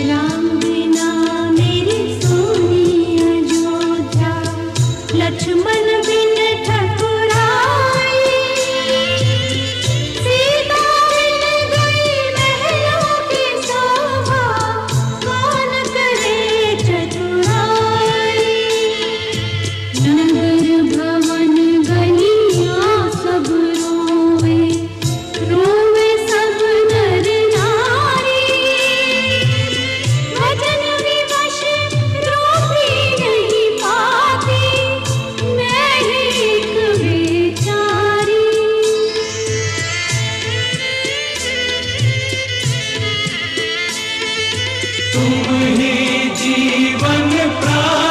राम बिना मेरी सोनी अयोध्या, लक्ष्मण बिन ठकुराई, सीता बिन गई महलों की शोभा, कौन करे चतुराई। नगर भवन गलियां सब रोवे, रोवे सब नर नारी, वचन विवश रोती नहीं पाती, मैं एक बेचारी। तुम ही जीवन प्राण